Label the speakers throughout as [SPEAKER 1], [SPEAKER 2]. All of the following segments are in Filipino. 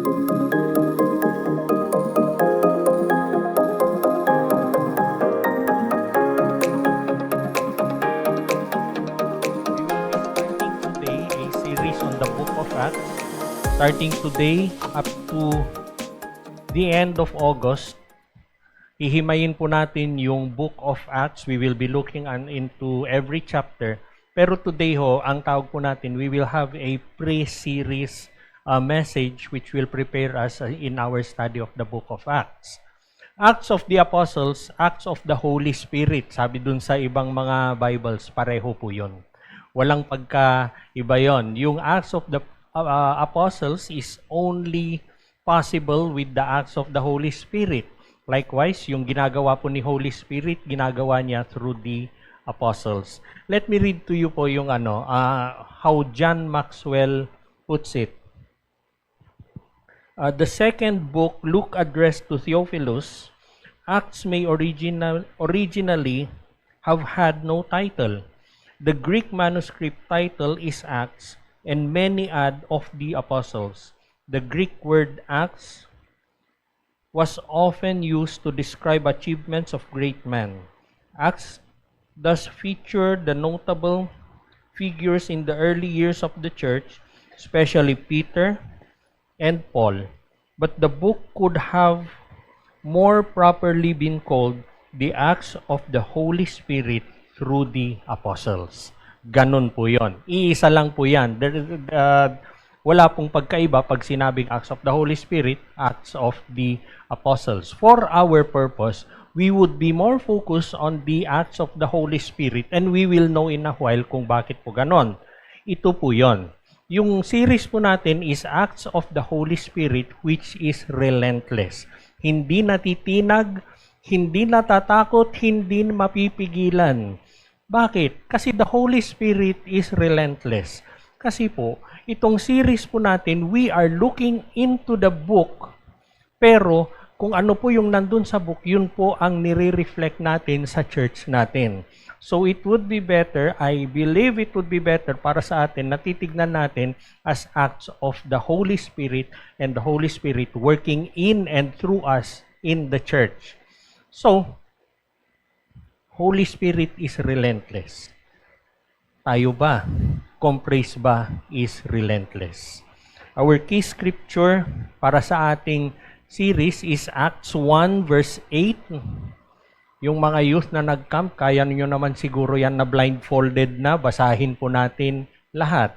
[SPEAKER 1] Today a series on the book of Acts, starting today up to the end of August. Hihimayin po natin yung book of Acts. We will be looking into every chapter. Pero today ang tawag po natin, we will have a pre-series message which will prepare us in our study of the book of Acts. Acts of the Apostles, Acts of the Holy Spirit. Sabi dun sa ibang mga Bibles, pareho po yun. Walang pagkaiba yun. Yung Acts of the Apostles is only possible with the Acts of the Holy Spirit. Likewise, yung ginagawa po ni Holy Spirit, ginagawa niya through the Apostles. Let me read to you po yung how John Maxwell puts it. The second book, Luke addressed to Theophilus, Acts may originally have had no title. The Greek manuscript title is Acts, and many add of the Apostles. The Greek word Acts was often used to describe achievements of great men. Acts thus feature the notable figures in the early years of the church, especially Peter and Paul. But the book could have more properly been called the Acts of the Holy Spirit through the Apostles. Ganon po yon. Iisa lang po yan. Wala pong pagkaiba pag sinabing Acts of the Holy Spirit, Acts of the Apostles. For our purpose, we would be more focused on the Acts of the Holy Spirit and we will know in a while kung bakit po ganon. Ito po yon. Yung series po natin is Acts of the Holy Spirit which is relentless. Hindi natitinag, hindi natatakot, hindi mapipigilan. Bakit? Kasi the Holy Spirit is relentless. Kasi po, itong series po natin, we are looking into the book. Pero kung ano po yung nandun sa book, yun po ang nire-reflect natin sa church natin. So it would be better, I believe it would be better para sa atin, natitignan natin as acts of the Holy Spirit and the Holy Spirit working in and through us in the church. So, Holy Spirit is relentless. Tayo ba? Comprise ba is relentless? Our key scripture para sa ating series is Acts 1 verse 8. Yung mga youth na nag-camp, kaya niyo naman siguro yan na blindfolded na. Basahin po natin lahat.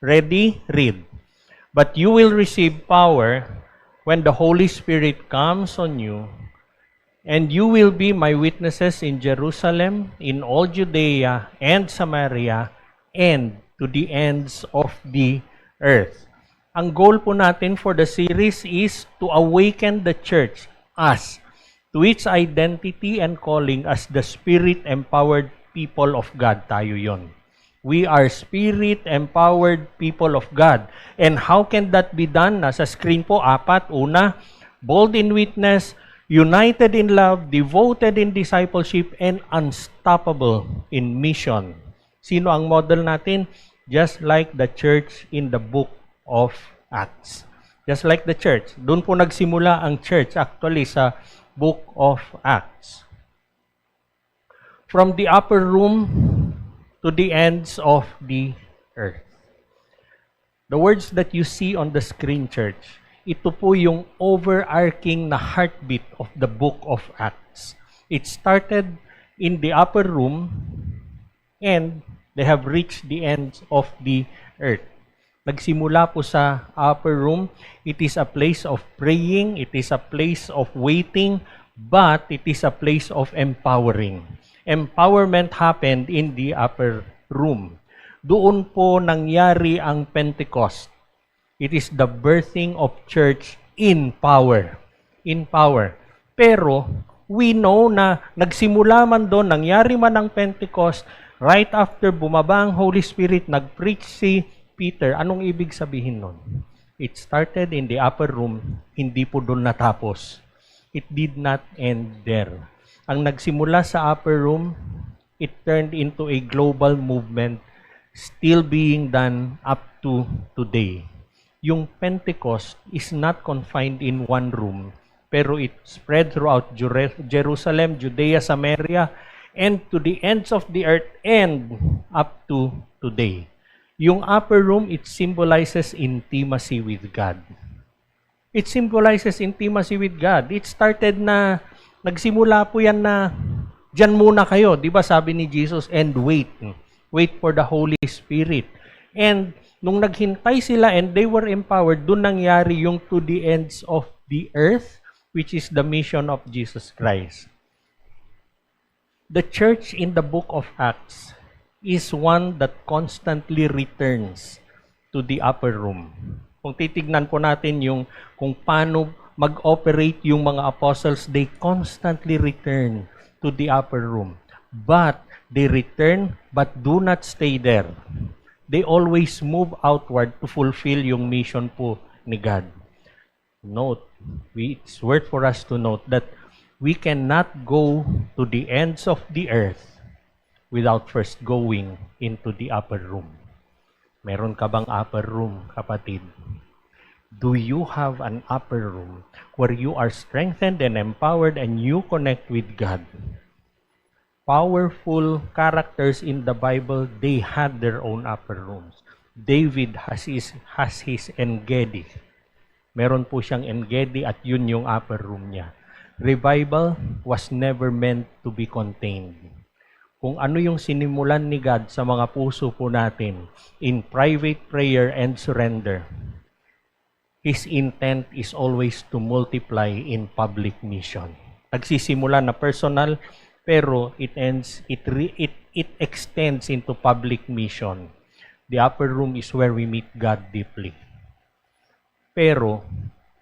[SPEAKER 1] Ready? Read. But you will receive power when the Holy Spirit comes on you, and you will be my witnesses in Jerusalem, in all Judea and Samaria, and to the ends of the earth. Ang goal po natin for the series is to awaken the church as to its identity and calling as the Spirit-empowered people of God. Tayo yon. We are Spirit-empowered people of God. And how can that be done? Nasa screen po, 4. Una, bold in witness, united in love, devoted in discipleship, and unstoppable in mission. Sino ang model natin? Just like the church in the book of Acts. Just like the church. Doon po nagsimula ang church actually sa book of Acts. From the upper room to the ends of the earth. The words that you see on the screen, church, ito po yung overarching na heartbeat of the book of Acts. It started in the upper room and they have reached the ends of the earth. Nagsimula po sa upper room. It is a place of praying. It is a place of waiting. But it is a place of empowering. Empowerment happened in the upper room. Doon po nangyari ang Pentecost. It is the birthing of church in power. In power. Pero we know na nagsimula man doon, nangyari man ang Pentecost, right after bumaba ang Holy Spirit, nag-preach si Peter. Anong ibig sabihin nun? It started in the upper room, hindi po doon natapos. It did not end there. Ang nagsimula sa upper room, it turned into a global movement still being done up to today. yung Pentecost is not confined in one room, pero it spread throughout Jerusalem, Judea, Samaria, and to the ends of the earth, and up to today. Yung upper room, it symbolizes intimacy with God. It symbolizes intimacy with God. It started na, nagsimula po yan na, dyan muna kayo. Di ba sabi ni Jesus, and wait. Wait for the Holy Spirit. And nung naghintay sila and they were empowered, doon nangyari yung to the ends of the earth, which is the mission of Jesus Christ. The church in the book of Acts is one that constantly returns to the upper room. Kung titignan po natin yung kung paano mag-operate yung mga apostles, they constantly return to the upper room. But they return but do not stay there. They always move outward to fulfill yung mission po ni God. Note, it's worth for us to note that we cannot go to the ends of the earth without first going into the upper room. Meron ka bang upper room, kapatid? Do you have an upper room where you are strengthened and empowered and you connect with God? Powerful characters in the Bible, they had their own upper rooms. David has his En-Gedi. Meron po siyang En-Gedi at yun yung upper room niya. Revival was never meant to be contained. Kung ano yung sinimulan ni God sa mga puso po natin in private prayer and surrender, His intent is always to multiply in public mission. Nagsisimula na personal, pero it extends into public mission. The upper room is where we meet God deeply. Pero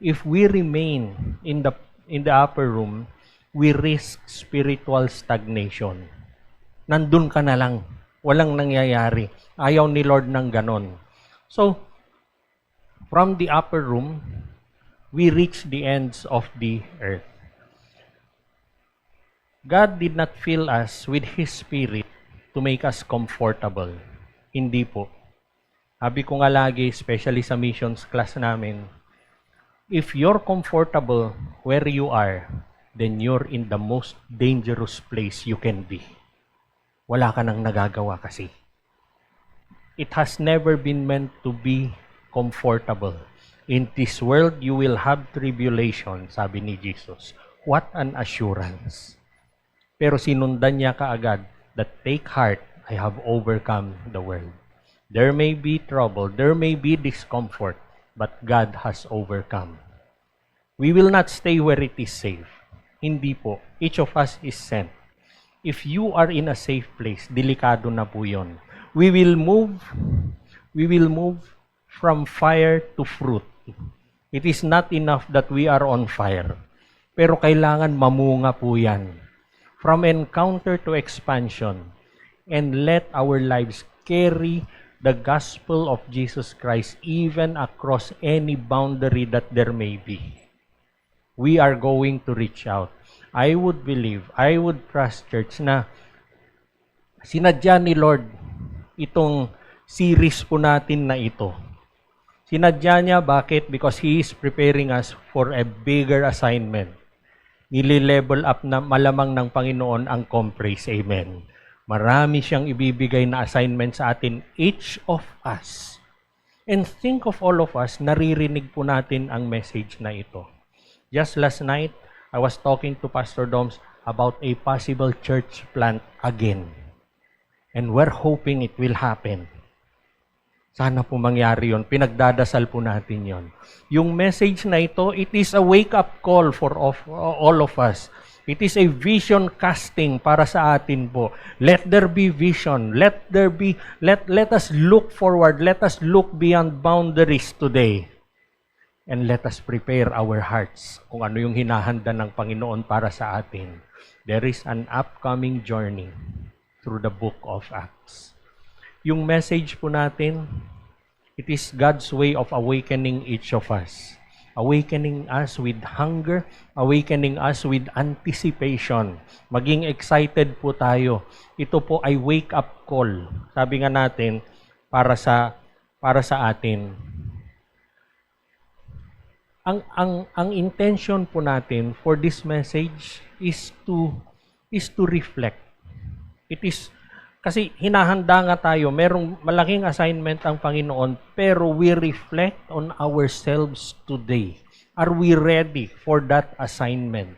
[SPEAKER 1] if we remain in the upper room, we risk spiritual stagnation. Nandun ka na lang, walang nangyayari. Ayaw ni Lord ng ganon. So, from the upper room, we reach the ends of the earth. God did not fill us with His Spirit to make us comfortable. Hindi po. Sabi ko nga lagi, especially sa missions class namin, if you're comfortable where you are, then you're in the most dangerous place you can be. Wala ka nang nagagawa kasi. It has never been meant to be comfortable. In this world, you will have tribulation, sabi ni Jesus. What an assurance. Pero sinundan niya kaagad that take heart, I have overcome the world. There may be trouble, there may be discomfort, but God has overcome. We will not stay where it is safe. Hindi po. Each of us is sent. If you are in a safe place, delikado na po yun. We will move from fire to fruit. It is not enough that we are on fire. Pero kailangan mamunga po yan. From encounter to expansion, and let our lives carry the gospel of Jesus Christ even across any boundary that there may be. We are going to reach out. I would trust, church, na sinadya ni Lord itong series po natin na ito. Sinadya niya, bakit? Because He is preparing us for a bigger assignment. Nili-level up na malamang ng Panginoon ang Comprise. Amen. Marami siyang ibibigay na assignment sa atin, each of us. And think of all of us, naririnig po natin ang message na ito. Just last night, I was talking to Pastor Doms about a possible church plant again. And we're hoping it will happen. Sana po mangyari yon. Pinagdadasal po natin yon. Yung message na ito, it is a wake-up call for all of us. It is a vision casting para sa atin po. Let there be vision. Let us look forward. Let us look beyond boundaries today. And let us prepare our hearts kung ano yung hinahanda ng Panginoon para sa atin. There is an upcoming journey through the book of Acts. Yung message po natin, it is God's way of awakening each of us. Awakening us with hunger, awakening us with anticipation. Maging excited po tayo. Ito po ay wake-up call. Sabi nga natin, para sa atin. ang intention po natin for this message is to reflect. It is kasi hinahanda nga tayo, merong malaking assignment ang Panginoon, pero we reflect on ourselves today. Are we ready for that assignment?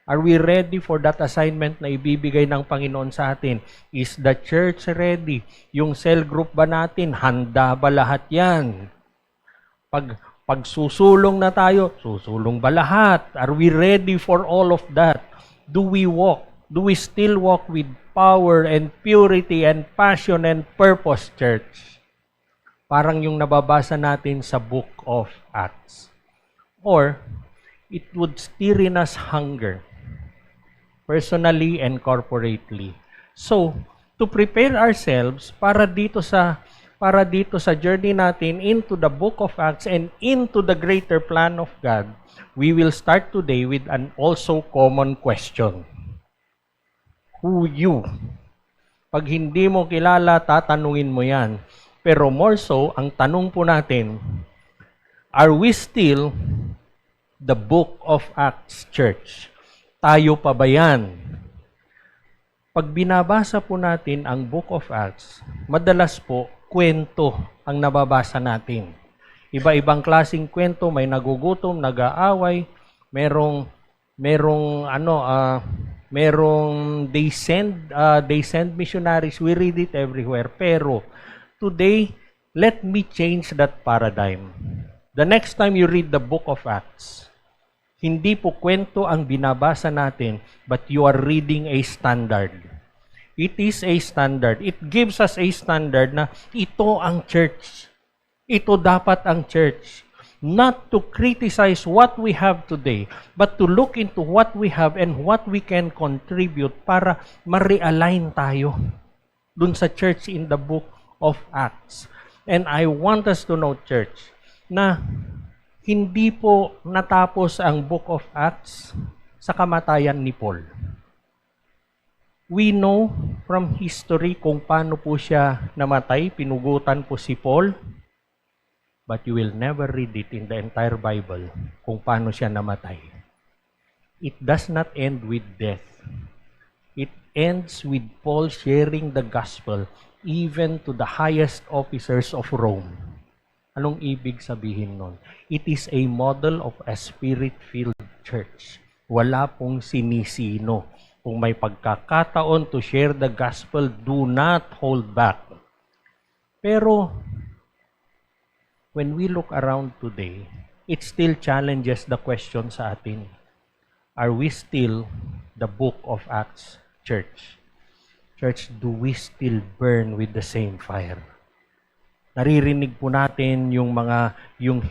[SPEAKER 1] Are we ready for that assignment na ibibigay ng Panginoon sa atin? Is the church ready? Yung cell group ba natin, handa ba lahat yan? Pag susulong na tayo, susulong ba lahat? Are we ready for all of that? Do we still walk with power and purity and passion and purpose, church? Parang yung nababasa natin sa Book of Acts. Or, it would stir in us hunger, personally and corporately. So, to prepare ourselves para dito sa journey natin into the Book of Acts and into the greater plan of God, we will start today with an also common question. Who you? Pag hindi mo kilala, tatanungin mo yan. Pero more so, ang tanong po natin, are we still the Book of Acts Church? Tayo pa ba yan? Pag binabasa po natin ang Book of Acts, madalas po, kwento ang nababasa natin. Iba-ibang klaseng kwento, may nagugutom, nag-aaway, merong they send missionaries. We read it everywhere. Pero today, let me change that paradigm. The next time you read the Book of Acts, hindi po kwento ang binabasa natin, but you are reading a standard. It is a standard. It gives us a standard na ito ang church. Ito dapat ang church. Not to criticize what we have today, but to look into what we have and what we can contribute para ma-realign tayo dun sa church in the Book of Acts. And I want us to know, church, na hindi po natapos ang Book of Acts sa kamatayan ni Paul. We know from history kung paano po siya namatay, pinugutan po si Paul, but you will never read it in the entire Bible kung paano siya namatay. It does not end with death. It ends with Paul sharing the gospel even to the highest officers of Rome. Anong ibig sabihin nun? It is a model of a spirit-filled church. Wala pong sinisino. Kung may pagkakataon to share the gospel, do not hold back. Pero, when we look around today, it still challenges the question sa atin. Are we still the Book of Acts Church? Church, do we still burn with the same fire? Naririnig po natin yung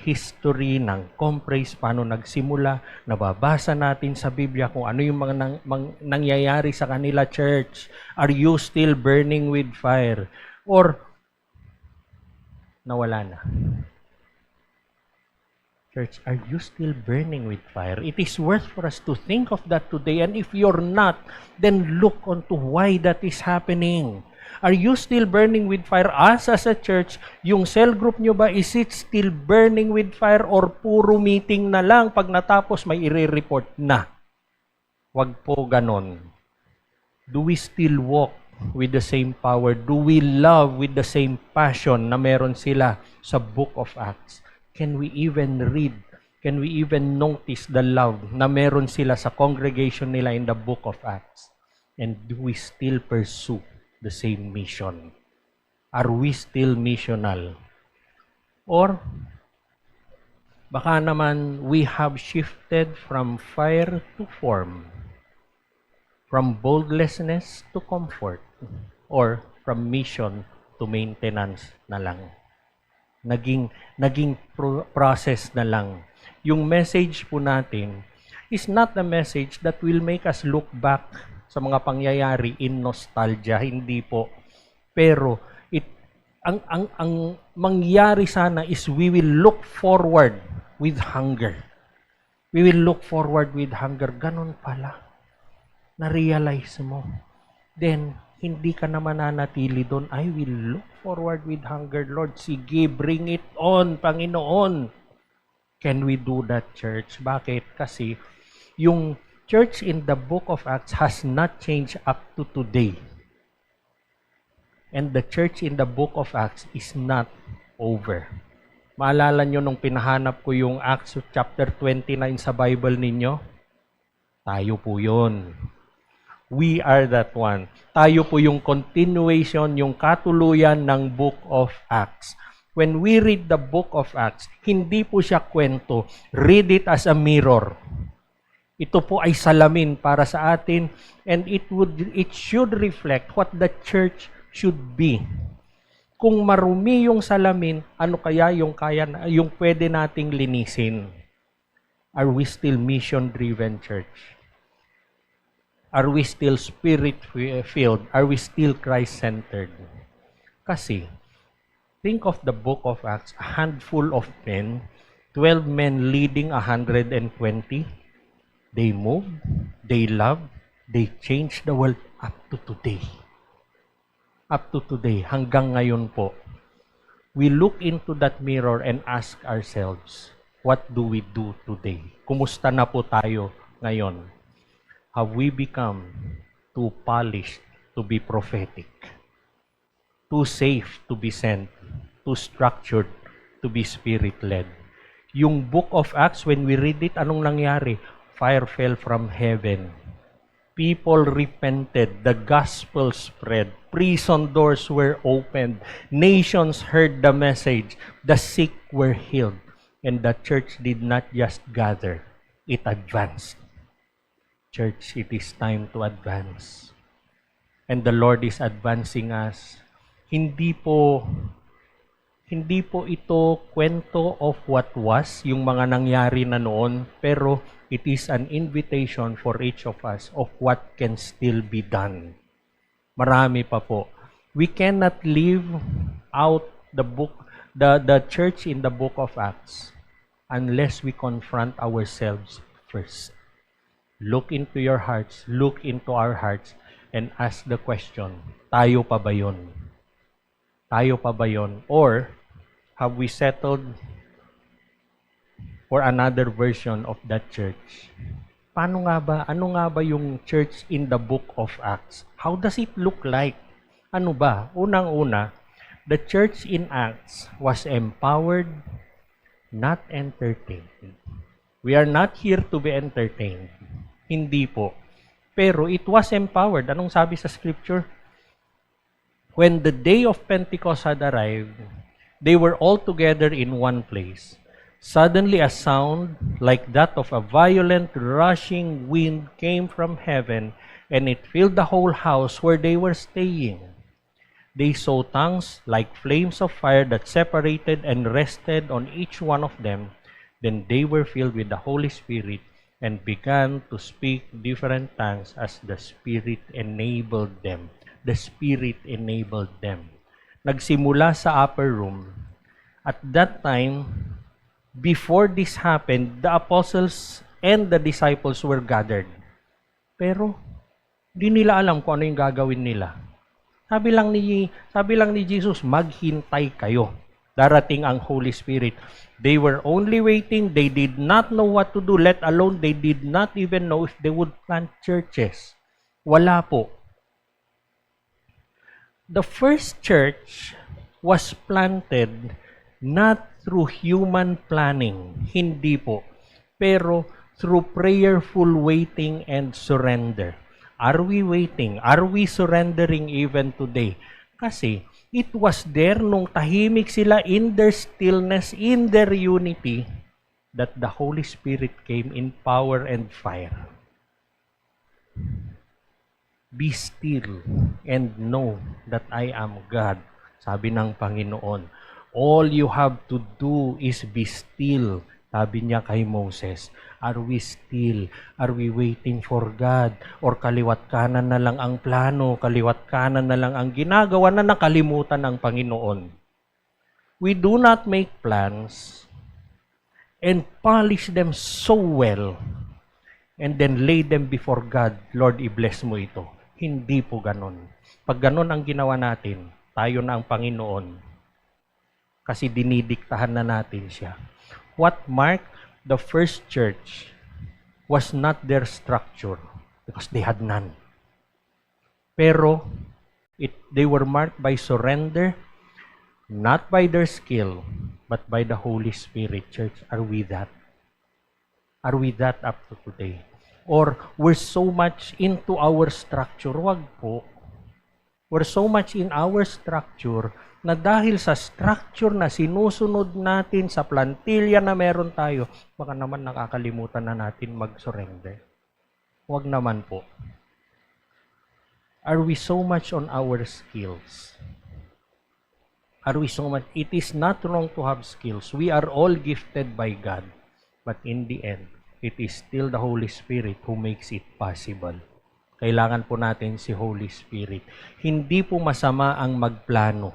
[SPEAKER 1] history ng Compres, paano nagsimula, nababasa natin sa Biblia kung ano yung mga nangyayari sa kanila, church. Are you still burning with fire? Or, nawala na? Church, are you still burning with fire? It is worth for us to think of that today. And if you're not, then look onto why that is happening. Are you still burning with fire? As a church, yung cell group nyo ba, is it still burning with fire or puro meeting na lang pag natapos may i-report na? Wag po ganon. Do we still walk with the same power? Do we love with the same passion na meron sila sa Book of Acts? Can we even read? Can we even notice the love na meron sila sa congregation nila in the Book of Acts? And do we still pursue the same mission? Are we still missional? Or, baka naman we have shifted from fire to form, from boldlessness to comfort, or from mission to maintenance na lang. Naging process na lang. Yung message po natin is not a message that will make us look back sa mga pangyayari in nostalgia, hindi po. Pero ang mangyari sana is we will look forward with hunger. We will look forward with hunger. Ganon pala. Na-realize mo. Then, hindi ka naman nanatili doon. I will look forward with hunger, Lord. Sige, bring it on, Panginoon. Can we do that, church? Bakit? Kasi yung church in the book of Acts has not changed up to today. And the church in the book of Acts is not over. Maalala nyo nung pinahanap ko yung Acts chapter 29 sa Bible ninyo? Tayo po yun. We are that one. Tayo po yung continuation, yung katuluyan ng book of Acts. When we read the book of Acts, hindi po siya kwento. Read it as a mirror. Ito po ay salamin para sa atin, and it should reflect what the church should be. Kung marumi yung salamin, ano kaya yung pwede nating linisin? Are we still mission-driven church? Are we still spirit-filled? Are we still Christ-centered? Kasi, think of the book of Acts, a handful of men, 12 men leading 120. They moved, they loved, they changed the world up to today. Up to today, hanggang ngayon po. We look into that mirror and ask ourselves, what do we do today? Kumusta na po tayo ngayon? Have we become too polished to be prophetic? Too safe to be sent? Too structured to be spirit-led? Yung book of Acts, when we read it, anong nangyari? Fire fell from heaven. People repented. The gospel spread. Prison doors were opened. Nations heard the message. The sick were healed. And the church did not just gather. It advanced. Church, it is time to advance. And the Lord is advancing us. Hindi po ito kwento of what was, yung mga nangyari na noon, pero it is an invitation for each of us of what can still be done. Marami pa po. We cannot live out the church in the book of Acts unless we confront ourselves first. Look into your hearts, look into our hearts, and ask the question, tayo pa ba yun? Tayo pa ba yun? Or have we settled for another version of that church? Paano nga ba? Ano nga ba yung church in the book of Acts? How does it look like? Ano ba? Unang-una, the church in Acts was empowered, not entertained. We are not here to be entertained. Hindi po. Pero it was empowered. Anong sabi sa scripture? When the day of Pentecost had arrived, they were all together in one place. Suddenly a sound like that of a violent rushing wind came from heaven, and it filled the whole house where they were staying. They saw tongues like flames of fire that separated and rested on each one of them. Then they were filled with the Holy Spirit and began to speak different tongues as the Spirit enabled them. The Spirit enabled them. Nagsimula sa upper room. At that time, before this happened, the apostles and the disciples were gathered. Pero, di nila alam kung ano yung gagawin nila. Sabi lang ni Jesus, maghintay kayo. Darating ang Holy Spirit. They were only waiting. They did not know what to do, let alone they did not even know if they would plant churches. Wala po. The first church was planted not through human planning. Hindi po. Pero through prayerful waiting and surrender. Are we waiting? Are we surrendering even today? Kasi it was there nung tahimik sila in their stillness, in their unity, that the Holy Spirit came in power and fire. Be still and know that I am God, sabi ng Panginoon. All you have to do is be still, sabi niya kay Moses. Are we still? Are we waiting for God? Or kaliwat kanan na lang ang plano, kaliwat kanan na lang ang ginagawa na nakalimutan ng Panginoon? We do not make plans and polish them so well and then lay them before God. Lord, i-bless mo ito. Hindi po ganon. Pag ganon ang ginawa natin, tayo na ang Panginoon. Kasi dinidiktahan na natin siya. What marked the first church was not their structure, because they had none. Pero they were marked by surrender, not by their skill, but by the Holy Spirit. Church, are we that? Are we that up to today? Or we're so much into our structure? Wag po. We're so much in our structure na dahil sa structure na sinusunod natin sa plantilla na meron tayo, baka naman nakakalimutan na natin mag-surrender. Wag naman po. Are we so much on our skills? Are we so much? It is not wrong to have skills. We are all gifted by God. But in the end, it is still the Holy Spirit who makes it possible. Kailangan po natin si Holy Spirit. Hindi po masama ang magplano.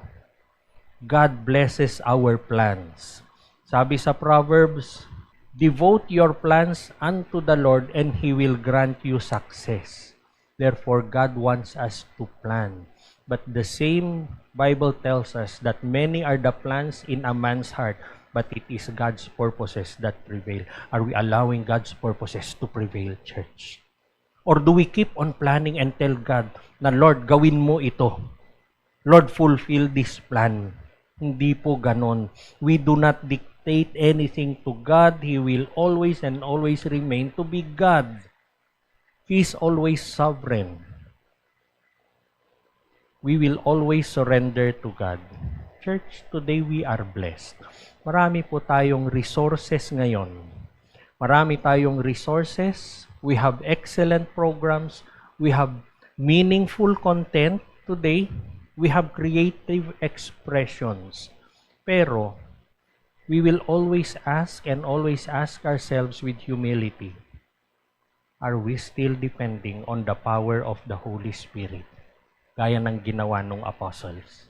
[SPEAKER 1] God blesses our plans. Sabi sa Proverbs, devote your plans unto the Lord and He will grant you success. Therefore, God wants us to plan. But the same Bible tells us that many are the plans in a man's heart, but it is God's purposes that prevail. Are we allowing God's purposes to prevail, church? Or do we keep on planning and tell God na, Lord, gawin mo ito. Lord, fulfill this plan. Hindi po ganon. We do not dictate anything to God. He will always and always remain to be God. He is always sovereign. We will always surrender to God. Church, today we are blessed. Marami po tayong resources ngayon. Marami tayong resources. We have excellent programs. We have meaningful content today. We have creative expressions. Pero, we will always ask and always ask ourselves with humility, are we still depending on the power of the Holy Spirit? Gaya ng ginawa ng apostles.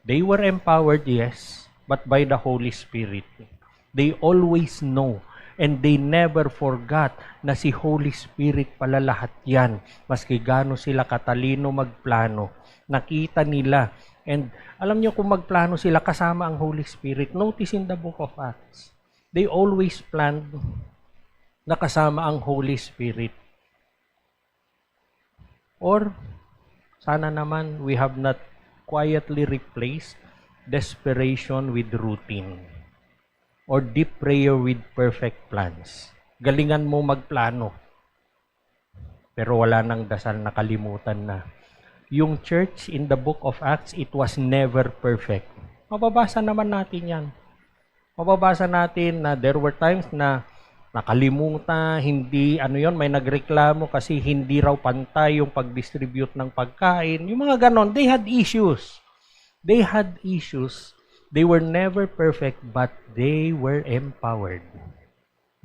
[SPEAKER 1] They were empowered, yes, but by the Holy Spirit. They always know and they never forgot na si Holy Spirit pala lahat yan. Maski gaano sila katalino magplano. Nakita nila. And alam niyo kung magplano sila kasama ang Holy Spirit. Notice in the book of Acts. They always planned na kasama ang Holy Spirit. Or, sana naman we have not quietly replaced desperation with routine or deep prayer with perfect plans. Galingan mo magplano. Pero wala nang dasal, nakalimutan na. Yung church in the book of Acts, it was never perfect. Mababasa naman natin yan. Mababasa natin na there were times na nakalimutan, hindi, may nagreklamo kasi hindi raw pantay yung pag-distribute ng pagkain. Yung mga ganon, they had issues. They had issues. They were never perfect, but they were empowered.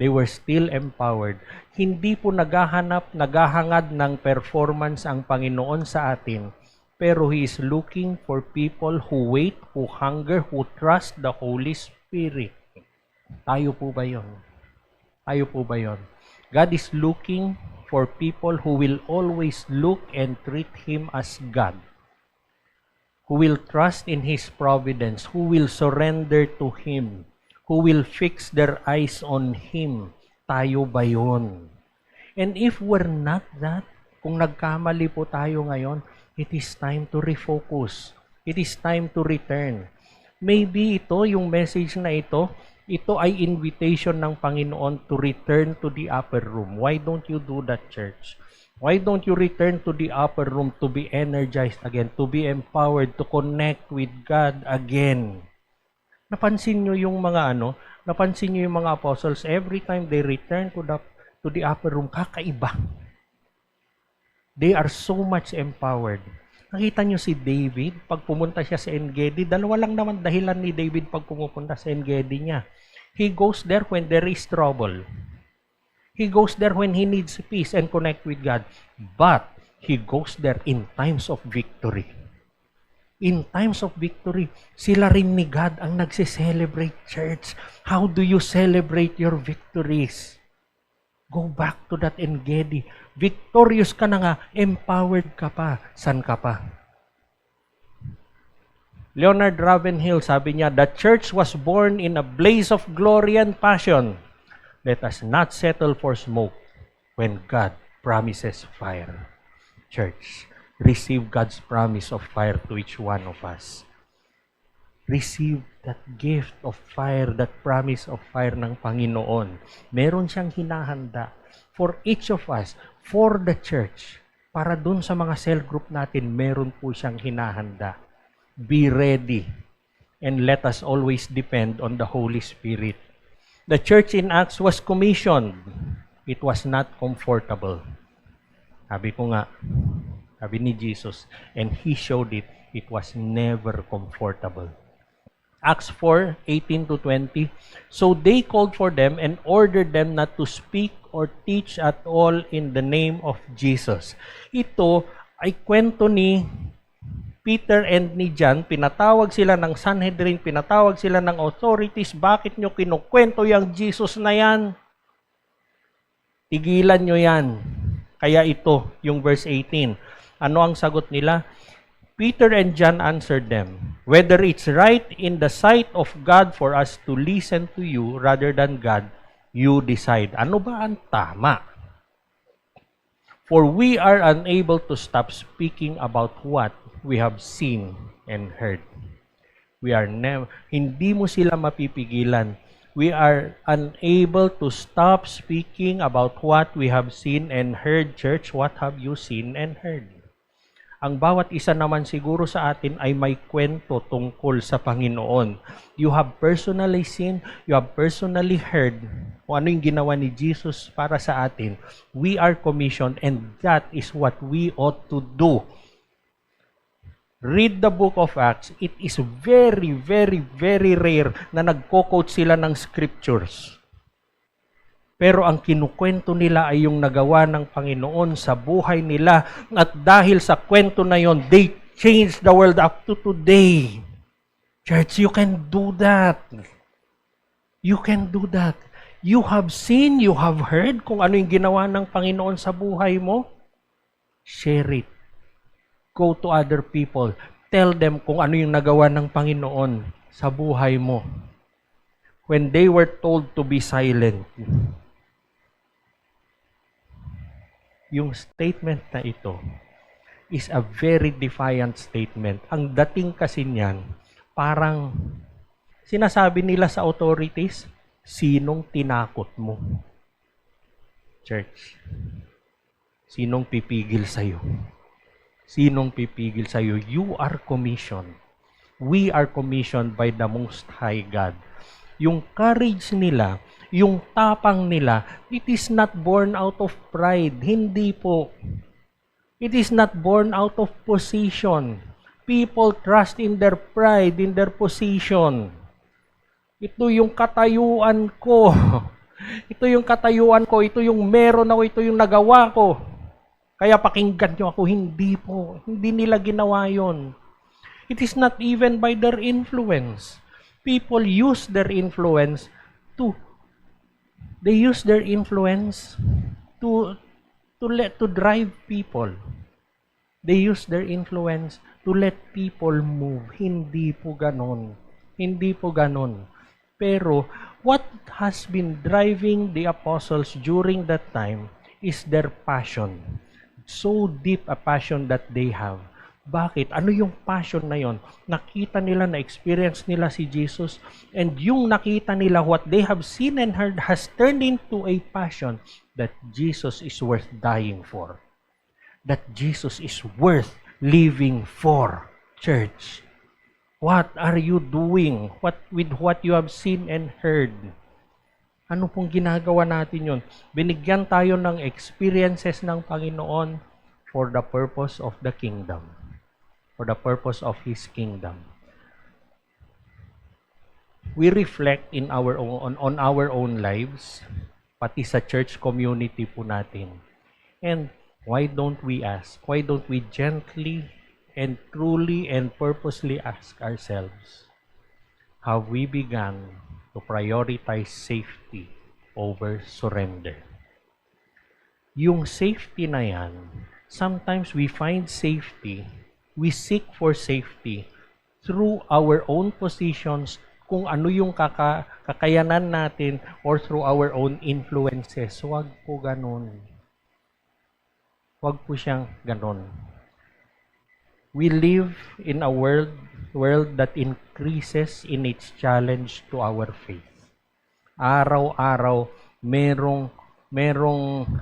[SPEAKER 1] They were still empowered. Hindi po naghahangad ng performance ang Panginoon sa atin, pero He is looking for people who wait, who hunger, who trust the Holy Spirit. Tayo po ba yun? Tayo po ba yun? God is looking for people who will always look and treat Him as God, who will trust in His providence, who will surrender to Him, who will fix their eyes on Him. Tayo ba yun? And if we're not that, kung nagkamali po tayo ngayon, it is time to refocus. It is time to return. Maybe ito, yung message na ito ay invitation ng Panginoon to return to the upper room. Why don't you do that, church? Why don't you return to the upper room to be energized again, to be empowered, to connect with God again? Napansin nyo yung mga napansin nyo yung mga apostles, every time they return to the upper room, kakaiba. They are so much empowered. Nakita nyo si David, pag pumunta siya sa En-Gedi, dalawa lang naman dahilan ni David pag pumupunta sa En-Gedi niya. He goes there when there is trouble. He goes there when he needs peace and connect with God. But he goes there in times of victory. In times of victory, sila rin ni God ang nagse-celebrate, church. How do you celebrate your victories? Go back to that En-Gedi. Victorious ka na nga, empowered ka pa. San ka pa? Leonard Ravenhill, sabi niya, the church was born in a blaze of glory and passion. Let us not settle for smoke when God promises fire. Church, receive God's promise of fire to each one of us. Receive that gift of fire, that promise of fire ng Panginoon. Meron siyang hinahanda for each of us, for the church. Para dun sa mga cell group natin, meron po siyang hinahanda. Be ready, and let us always depend on the Holy Spirit. The church in Acts was commissioned. It was not comfortable. Sabi ko nga, sabi ni Jesus, and He showed it, it was never comfortable. Acts 4:18-20. So they called for them and ordered them not to speak or teach at all in the name of Jesus. Ito ay kwento ni Peter and ni John. Pinatawag sila ng Sanhedrin, pinatawag sila ng authorities. Bakit nyo kinukwento yung Jesus na yan? Tigilan nyo yan. Kaya ito, yung verse 18. Ano ang sagot nila? Peter and John answered them, whether it's right in the sight of God for us to listen to you rather than God, you decide. Ano ba ang tama? For we are unable to stop speaking about what we have seen and heard. We are hindi mo sila mapipigilan. We are unable to stop speaking about what we have seen and heard. Church, what have you seen and heard? Ang bawat isa naman siguro sa atin ay may kwento tungkol sa Panginoon. You have personally seen, you have personally heard kung ano yung ginawa ni Jesus para sa atin. We are commissioned and that is what we ought to do. Read the book of Acts. It is very, very, very rare na nagko-quote sila ng scriptures. Pero ang kinukwento nila ay yung nagawa ng Panginoon sa buhay nila. At dahil sa kwento na yon, they changed the world up to today. Church, you can do that. You can do that. You have seen, you have heard kung ano yung ginawa ng Panginoon sa buhay mo. Share it. Go to other people. Tell them kung ano yung nagawa ng Panginoon sa buhay mo. When they were told to be silent, yung statement na ito is a very defiant statement. Ang dating kasi niyan, parang sinasabi nila sa authorities, sinong tinakot mo? Church, sinong pipigil sa'yo? Sinong pipigil sa'yo? You are commissioned. We are commissioned by the Most High God. Yung courage nila, yung tapang nila, it is not born out of pride. Hindi po. It is not born out of position. People trust in their pride, in their position. Ito yung katayuan ko. Ito yung katayuan ko. Ito yung meron ako. Ito yung nagawa ko. Kaya pakinggan nyo ako. Hindi po. Hindi nila ginawa yon. It is not even by their influence. People use their influence to drive people. They use their influence to let people move. Hindi po ganon. Hindi po ganon. Pero what has been driving the apostles during that time is their passion. So deep a passion that they have. Bakit? Ano yung passion na yon? Nakita nila, na-experience nila si Jesus, and yung nakita nila, what they have seen and heard has turned into a passion that Jesus is worth dying for. That Jesus is worth living for. Church, what are you doing with what you have seen and heard? Ano pong ginagawa natin yon? Binigyan tayo ng experiences ng Panginoon for the purpose of the kingdom. For the purpose of His kingdom. We reflect on our own lives, pati sa church community po natin. And why don't we ask? Why don't we gently and truly and purposely ask ourselves, have we begun to prioritize safety over surrender? Yung safety na yan, sometimes we find safety, we seek for safety through our own positions, kung ano yung kakayanan natin, or through our own influences. Huwag po ganun. Huwag po siyang ganun. We live in a world that increases in its challenge to our faith. Araw-araw, merong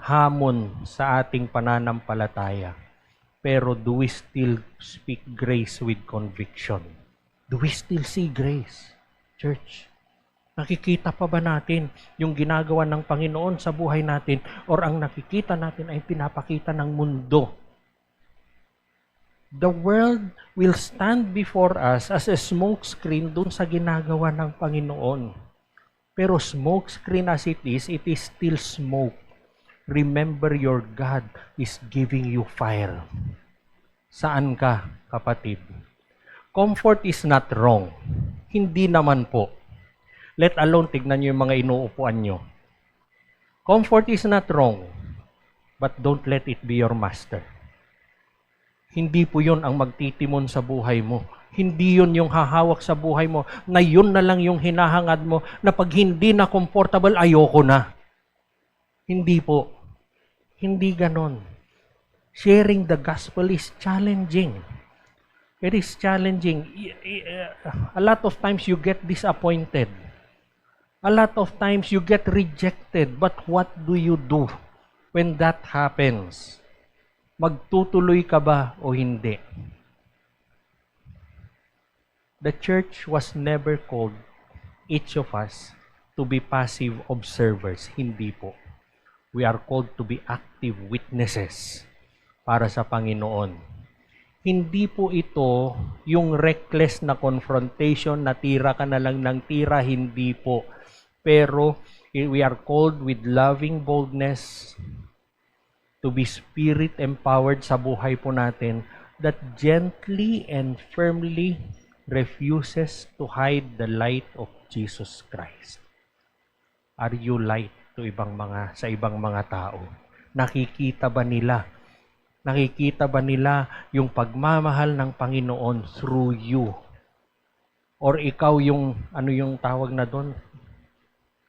[SPEAKER 1] hamon sa ating pananampalataya. Pero do we still speak grace with conviction? Do we still see grace, church? Nakikita pa ba natin yung ginagawa ng Panginoon sa buhay natin, or ang nakikita natin ay pinapakita ng mundo? The world will stand before us as a smoke screen dun sa ginagawa ng Panginoon. Pero smoke screen as it is still smoke. Remember, your God is giving you fire. Saan ka, kapatid? Comfort is not wrong. Hindi naman po. Let alone, tignan nyo yung mga inuupuan nyo. Comfort is not wrong, but don't let it be your master. Hindi po yun ang magtitimon sa buhay mo. Hindi yun yung hahawak sa buhay mo, na yun na lang yung hinahangad mo, na pag hindi na comfortable, ayoko na. Hindi po. Hindi ganon. Sharing the gospel is challenging. It is challenging. A lot of times you get disappointed. A lot of times you get rejected. But what do you do when that happens? Magtutuloy ka ba o hindi? The church was never called, each of us, to be passive observers. Hindi po. We are called to be active witnesses para sa Panginoon. Hindi po ito yung reckless na confrontation, na tira ka na lang ng tira, hindi po. Pero we are called with loving boldness to be spirit-empowered sa buhay po natin, that gently and firmly refuses to hide the light of Jesus Christ. Are you light to sa ibang mga tao? Nakikita ba nila? Nakikita ba nila yung pagmamahal ng Panginoon through you? Or ikaw yung, ano yung tawag na doon?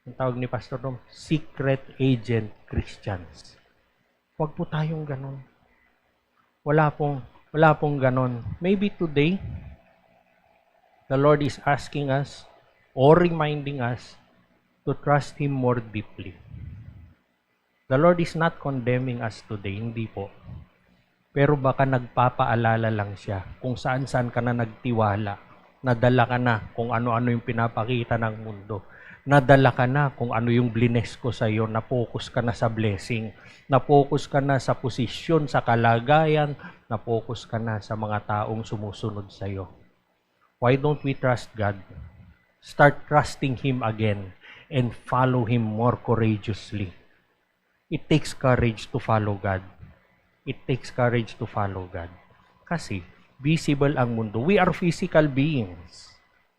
[SPEAKER 1] Yung tawag ni Pastor Dom, secret agent Christians. Huwag po tayong ganon. Wala pong ganon. Maybe today, the Lord is asking us or reminding us to trust Him more deeply. The Lord is not condemning us today, hindi po. Pero baka nagpapaalala lang siya kung saan-saan ka na nagtiwala. Nadala ka na kung ano-ano yung pinapakita ng mundo. Nadala ka na kung ano yung blines ko sa iyo. Na-focus ka na sa blessing. Na-focus ka na sa posisyon, sa kalagayan. Na-focus ka na sa mga taong sumusunod sa iyo. Why don't we trust God? Start trusting Him again and follow Him more courageously. It takes courage to follow God. It takes courage to follow God. Kasi visible ang mundo. We are physical beings.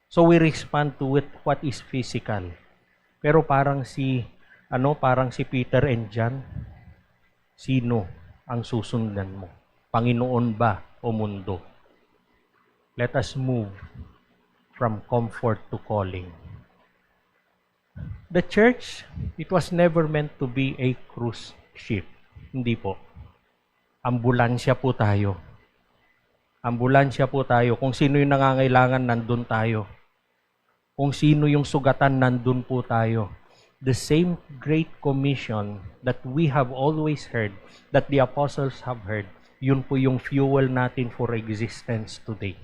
[SPEAKER 1] So we respond to what is physical. Pero parang si Peter and John, sino ang susundan mo? Panginoon ba o mundo? Let us move from comfort to calling. The church, it was never meant to be a cruise ship. Hindi po. Ambulansya po tayo. Ambulansya po tayo. Kung sino yung nangangailangan, nandun tayo. Kung sino yung sugatan, nandun po tayo. The same great commission that we have always heard, that the apostles have heard, yun po yung fuel natin for existence today.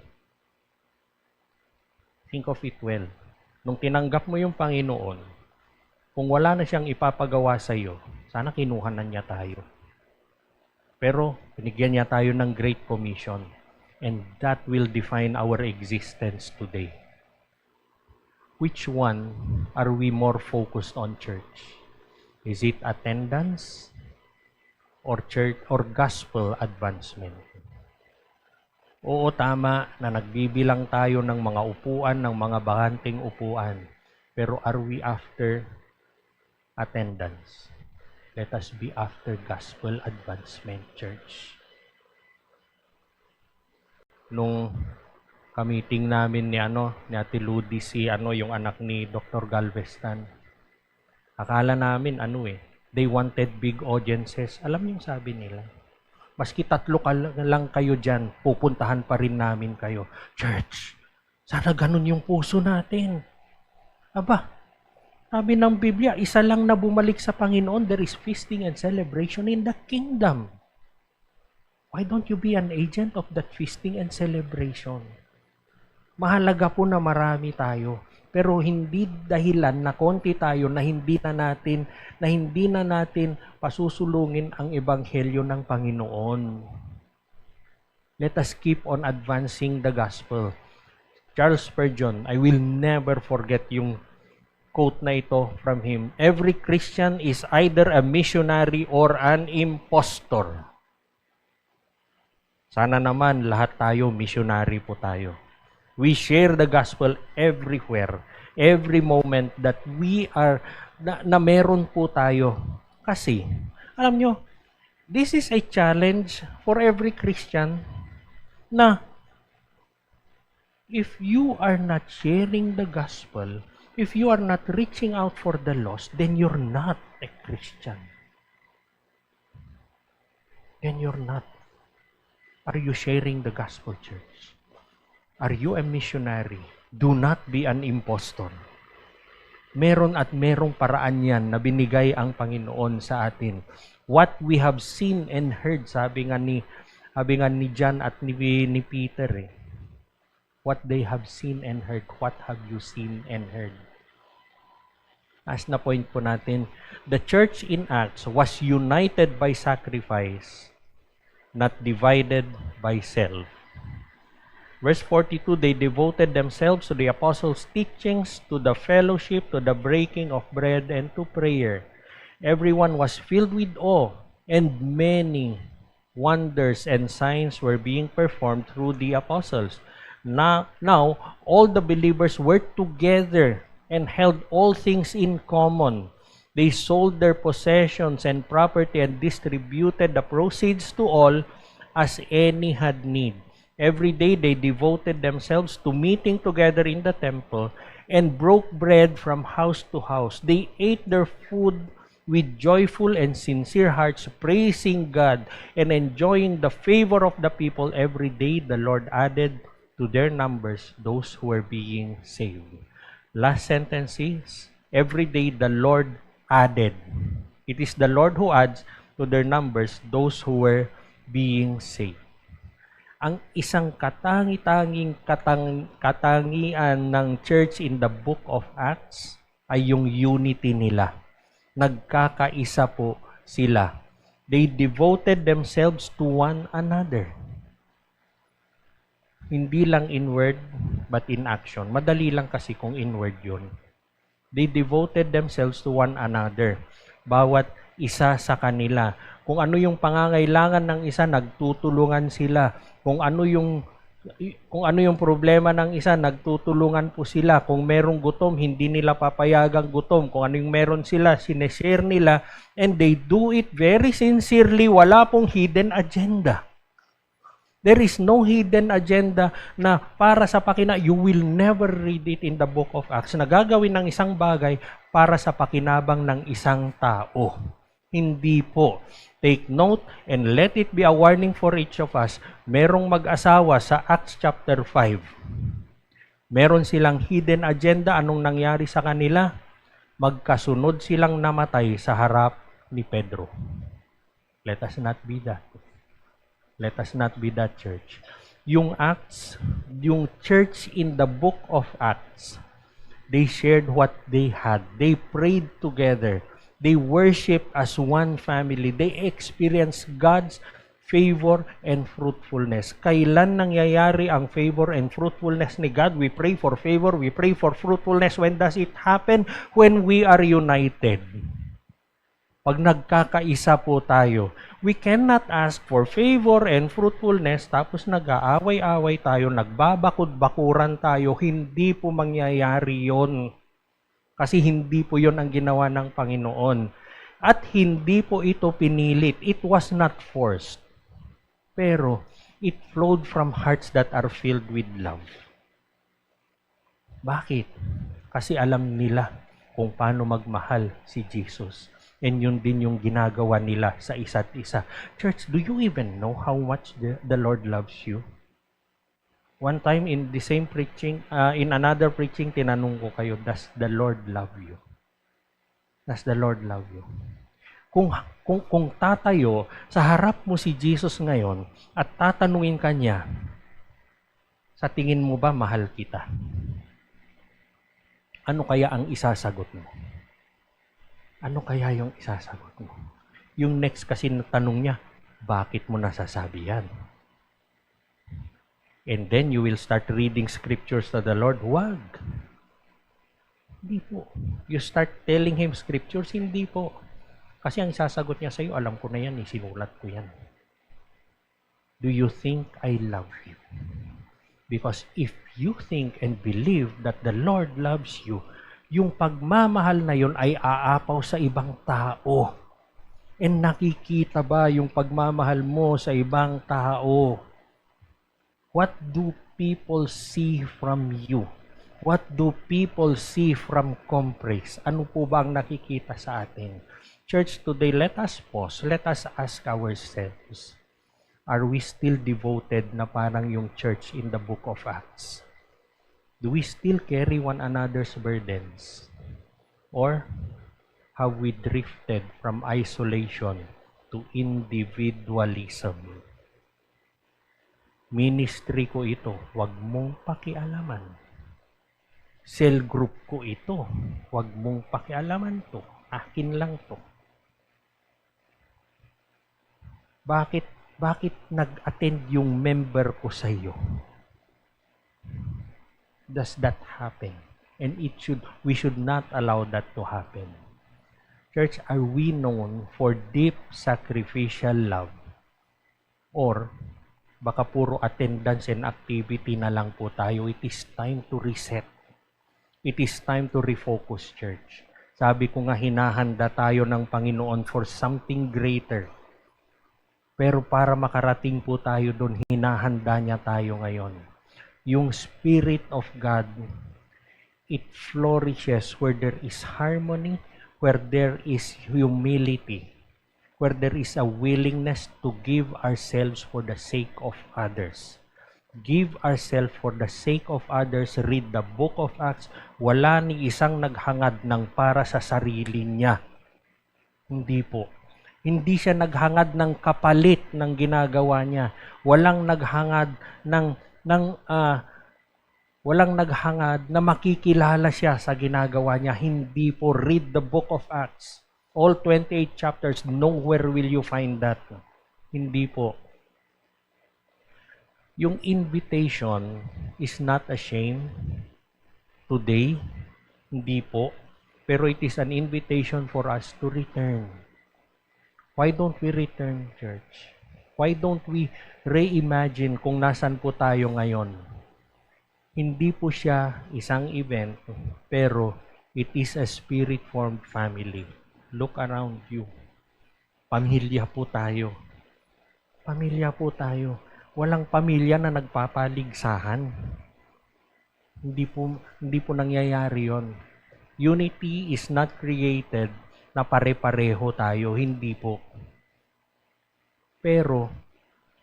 [SPEAKER 1] Think of it well. Nung tinanggap mo yung Panginoon, kung wala na siyang ipapagawa sa iyo, sana kinuha na niya tayo. Pero binigyan niya tayo ng Great Commission, and that will define our existence today. Which one are we more focused on, church? Is it attendance or church or gospel advancement? Oo, tama na nagbibilang tayo ng mga upuan, ng mga bakanting upuan. Pero are we after attendance? Let us be after gospel advancement, church. Nung Kamiting namin ni ni Ate Ludi si yung anak ni Dr. Galvestan. Akala namin they wanted big audiences. Alam niyo yung sabi nila. Maski 3 lang kayo diyan, pupuntahan pa rin namin kayo. Church, sana ganun yung puso natin. Aba, sabi ng Biblia, isa lang na bumalik sa Panginoon, there is feasting and celebration in the kingdom. Why don't you be an agent of that feasting and celebration? Mahalaga po na marami tayo, pero hindi dahilan na konti tayo na hindi na natin pasusulungin ang ebanghelyo ng Panginoon. Let us keep on advancing the gospel. Charles Spurgeon, I will never forget yung quote na ito from him. Every Christian is either a missionary or an impostor. Sana naman lahat tayo missionary po tayo. We share the gospel everywhere, every moment that we are, na meron po tayo. Kasi, alam nyo, this is a challenge for every Christian na if you are not sharing the gospel, if you are not reaching out for the lost, then you're not a Christian. Then you're not. Are you sharing the gospel, church? Are you a missionary? Do not be an impostor. Meron at merong paraan yan na binigay ang Panginoon sa atin. What we have seen and heard, sabi nga ni John at ni Peter, what they have seen and heard, what have you seen and heard? As na point po natin, the church in Acts was united by sacrifice, not divided by self. Verse 42, they devoted themselves to the apostles' teachings, to the fellowship, to the breaking of bread, and to prayer. Everyone was filled with awe, and many wonders and signs were being performed through the apostles. Now all the believers were together and held all things in common. They sold their possessions and property and distributed the proceeds to all as any had need. Every day they devoted themselves to meeting together in the temple and broke bread from house to house. They ate their food with joyful and sincere hearts, praising God and enjoying the favor of the people. Every day the Lord added to their numbers those who were being saved. Last sentence is, every day the Lord added. It is the Lord who adds to their numbers those who were being saved. Ang isang katangian ng church in the book of Acts ay yung unity nila. Nagkakaisa po sila. They devoted themselves to one another. Hindi lang in word, but in action. Madali lang kasi kung in word yun. They devoted themselves to one another. Bawat isa sa kanila. Kung ano yung pangangailangan ng isa, nagtutulungan sila. Kung ano yung problema ng isa, nagtutulungan po sila. Kung merong gutom, hindi nila papayagang gutom. Kung ano yung meron sila, sineshare nila. And they do it very sincerely. Wala pong hidden agenda. There is no hidden agenda na para sa you will never read it in the book of Acts, na gagawin ng isang bagay para sa pakinabang ng isang tao. Hindi po. Take note and let it be a warning for each of us. Merong mag-asawa sa Acts chapter 5. Meron silang hidden agenda. Anong nangyari sa kanila? Magkasunod silang namatay sa harap ni Pedro. Let us not be that. Let us not be that church. Yung Acts, yung church in the book of Acts, they shared what they had. They prayed together. They worship as one family. They experience God's favor and fruitfulness. Kailan nangyayari ang favor and fruitfulness ni God? We pray for favor, we pray for fruitfulness. When does it happen? When we are united. Pag nagkakaisa po tayo, we cannot ask for favor and fruitfulness tapos nag-aaway-away tayo, nagbabakod-bakuran tayo. Hindi po mangyayari yon. Kasi hindi po yon ang ginawa ng Panginoon. At hindi po ito pinilit. It was not forced. Pero it flowed from hearts that are filled with love. Bakit? Kasi alam nila kung paano magmahal si Jesus. And yun din yung ginagawa nila sa isa't isa. Church, do you even know how much the Lord loves you? One time in the same preaching, in another preaching, tinanong ko kayo, does the Lord love you? Does the Lord love you? Kung tatayo, sa harap mo si Jesus ngayon at tatanungin ka niya, sa tingin mo ba mahal kita? Ano kaya ang isasagot mo? Ano kaya yung isasagot mo? Yung next kasi na tanong niya, bakit mo nasasabi yan? And then you will start reading scriptures to the Lord. Wag. Hindi po. You start telling Him scriptures, hindi po. Kasi ang sasagot niya sa'yo, alam ko na yan, sinulat ko yan. Do you think I love you? Because if you think and believe that the Lord loves you, yung pagmamahal na yun ay aapaw sa ibang tao. And nakikita ba yung pagmamahal mo sa ibang tao? What do people see from you? What do people see from Compres? Ano po ba ang nakikita sa atin? Church, today, let us pause. Let us ask ourselves, are we still devoted na parang yung church in the book of Acts? Do we still carry one another's burdens? Or have we drifted from isolation to individualism? Ministry ko ito, wag mong pakialaman. Cell group ko ito, wag mong pakialaman to. Akin lang to. Bakit nag-attend yung member ko sa iyo? Does that happen? And we should not allow that to happen. Church, are we known for deep sacrificial love? Or baka puro attendance and activity na lang po tayo? It is time to reset. It is time to refocus, church. Sabi ko nga, hinahanda tayo ng Panginoon for something greater. Pero para makarating po tayo doon, hinahanda niya tayo ngayon. Yung Spirit of God, it flourishes where there is harmony, where there is humility, where there is a willingness to give ourselves for the sake of others. Give ourselves for the sake of others. Read the book of Acts. Wala ni isang naghangad ng para sa sarili niya. Hindi po. Hindi siya naghangad ng kapalit ng ginagawa niya. Walang naghangad walang naghangad na makikilala siya sa ginagawa niya. Hindi po. Read the book of Acts. All 28 chapters, nowhere will you find that. Hindi po. Yung invitation is not a shame today. Hindi po. Pero it is an invitation for us to return. Why don't we return, church? Why don't we reimagine kung nasan po tayo ngayon? Hindi po siya isang event, pero it is a spirit-formed family. Look around you. Pamilya po tayo. Pamilya po tayo. Walang pamilya na nagpapaligsahan. Hindi po nangyayari yon. Unity is not created na pare-pareho tayo. Hindi po. Pero,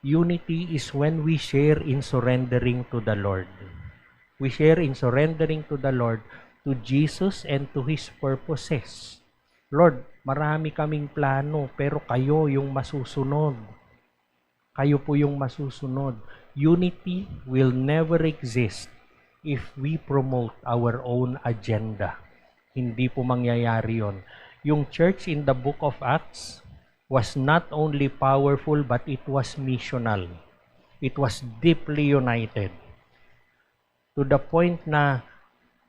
[SPEAKER 1] unity is when we share in surrendering to the Lord. We share in surrendering to the Lord, to Jesus and to His purposes. Lord, marami kaming plano, pero kayo yung masusunod. Kayo po yung masusunod. Unity will never exist if we promote our own agenda. Hindi po mangyayari yon. Yung church in the book of Acts was not only powerful, but it was missional. It was deeply united. To the point na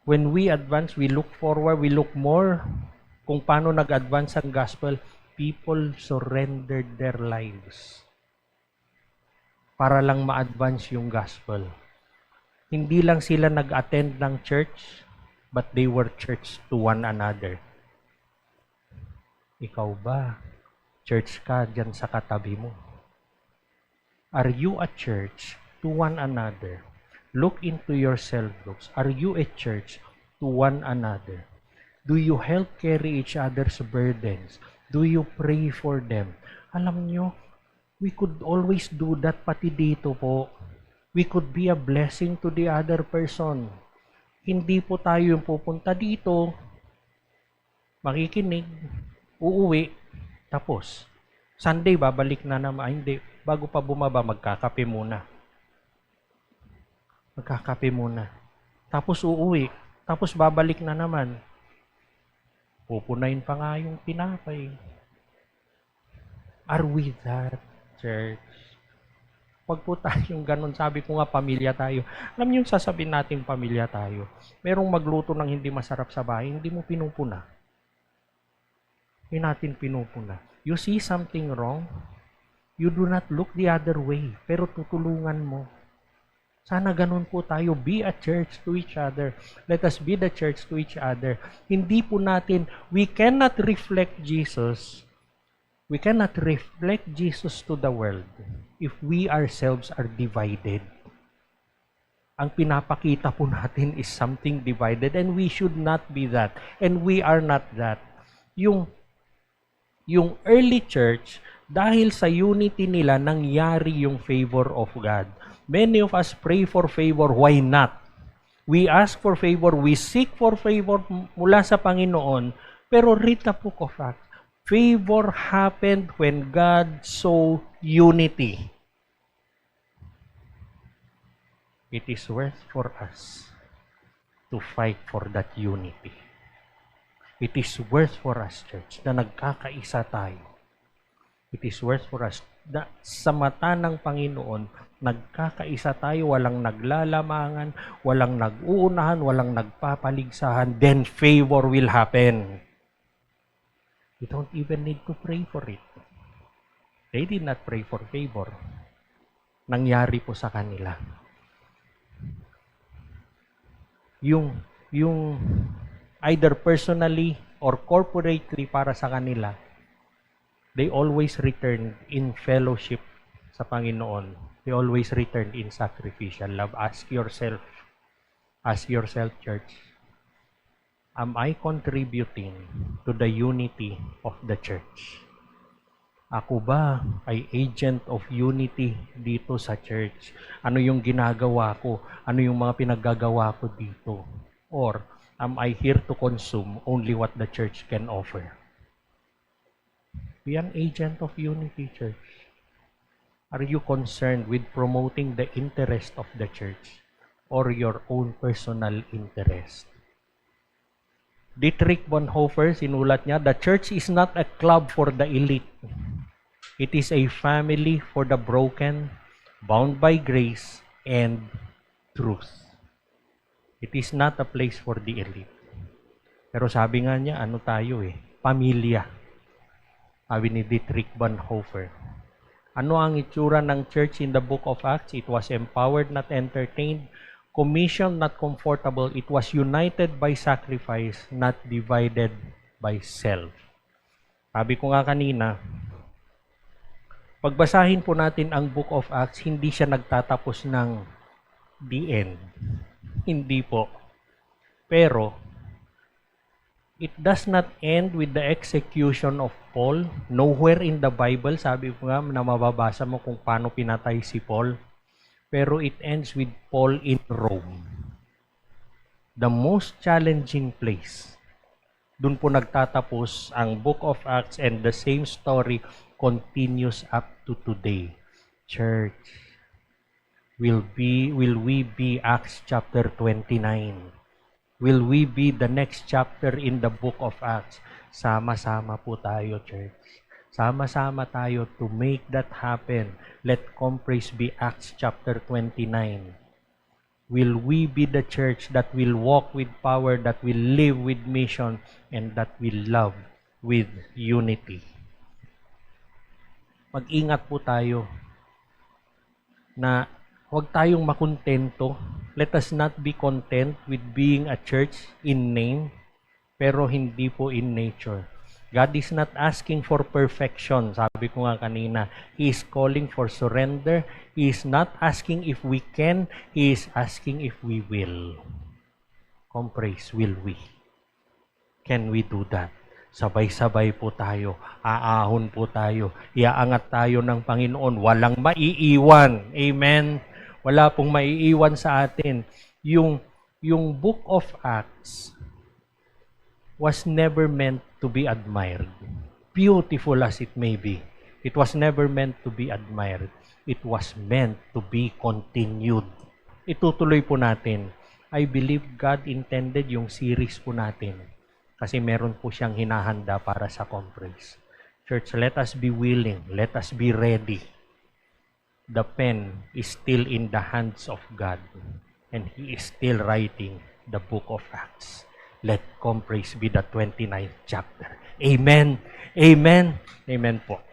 [SPEAKER 1] when we advance, we look forward, we look more kung paano nag-advance ang gospel, people surrendered their lives para lang ma-advance yung gospel. Hindi lang sila nag-attend ng church, but they were church to one another. Ikaw ba? Church ka dyan sa katabi mo? Are you a church to one another? Look into yourself, folks. Are you a church to one another? Do you help carry each other's burdens? Do you pray for them? Alam nyo, we could always do that pati dito po. We could be a blessing to the other person. Hindi po tayo yung pupunta dito, makikinig, uuwi, tapos. Sunday, babalik na naman. Hindi. Bago pa bumaba, magkakape muna. Magkakape muna. Tapos uuwi. Tapos babalik na naman. Pupunayin pa nga yung tinapay. Are we that, church? Pag po tayong ganun, sabi ko nga, pamilya tayo. Alam niyo yung sasabihin natin pamilya tayo. Merong magluto ng hindi masarap sa bahay, hindi mo pinupuna. Hindi natin pinupuna. You see something wrong, you do not look the other way, pero tutulungan mo. Sana ganun po tayo. Be a church to each other. Let us be the church to each other. Hindi po natin, we cannot reflect Jesus. We cannot reflect Jesus to the world if we ourselves are divided. Ang pinapakita po natin is something divided and we should not be that. And we are not that. Yung early church, dahil sa unity nila, nangyari yung favor of God. Many of us pray for favor. Why not? We ask for favor. We seek for favor mula sa Panginoon. Pero read the book of Acts. Favor happened when God saw unity. It is worth for us to fight for that unity. It is worth for us, church, na nagkakaisa tayo. It is worth for us na sa mata ng Panginoon, nagkakaisa tayo, walang naglalamangan, walang nag-uunahan, walang nagpapaligsahan, then favor will happen. You don't even need to pray for it. They did not pray for favor. Nangyari po sa kanila. Yung either personally or corporately para sa kanila, they always returned in fellowship sa Panginoon. They always returned in sacrificial love. Ask yourself, church, am I contributing to the unity of the church? Ako ba ay agent of unity dito sa church? Ano yung ginagawa ko? Ano yung mga pinaggagawa ko dito? Or am I here to consume only what the church can offer? Be an agent of unity, church. Are you concerned with promoting the interest of the church or your own personal interest? Dietrich Bonhoeffer, sinulat niya, the church is not a club for the elite. It is a family for the broken, bound by grace and truth. It is not a place for the elite. Pero sabi nga niya, ano tayo pamilya. Sabi ni Dietrich Bonhoeffer. Ano ang itsura ng church in the book of Acts? It was empowered, not entertained. Commissioned, not comfortable. It was united by sacrifice, not divided by self. Sabi ko nga kanina, pagbasahin po natin ang book of Acts, hindi siya nagtatapos ng the end. Hindi po. Pero, it does not end with the execution of Paul. Nowhere in the Bible, sabi ko nga, na mababasa mo kung paano pinatay si Paul. Pero it ends with Paul in Rome. The most challenging place. Doon po nagtatapos ang book of Acts and the same story continues up to today. Church, will we be Acts chapter 29? Will we be the next chapter in the book of Acts? Sama-sama po tayo, church. Sama-sama tayo to make that happen. Let Comprise be Acts chapter 29. Will we be the church that will walk with power, that will live with mission, and that will love with unity? Mag-ingat po tayo na huwag tayong makontento. Let us not be content with being a church in name, pero hindi po in nature. God is not asking for perfection. Sabi ko nga kanina, He is calling for surrender. He is not asking if we can. He is asking if we will. Comprise, will we? Can we do that? Sabay-sabay po tayo. Aahon po tayo. Iaangat tayo ng Panginoon. Walang maiiwan. Amen? Wala pong maiiwan sa atin. Yung Book of Acts was never meant to be admired. Beautiful as it may be, it was never meant to be admired. It was meant to be continued. Itutuloy po natin. I believe God intended yung series po natin kasi meron po siyang hinahanda para sa conference. Church, let us be willing. Let us be ready. The pen is still in the hands of God and He is still writing the book of Acts. Let Comprise be the 29th chapter. Amen. Amen. Amen po.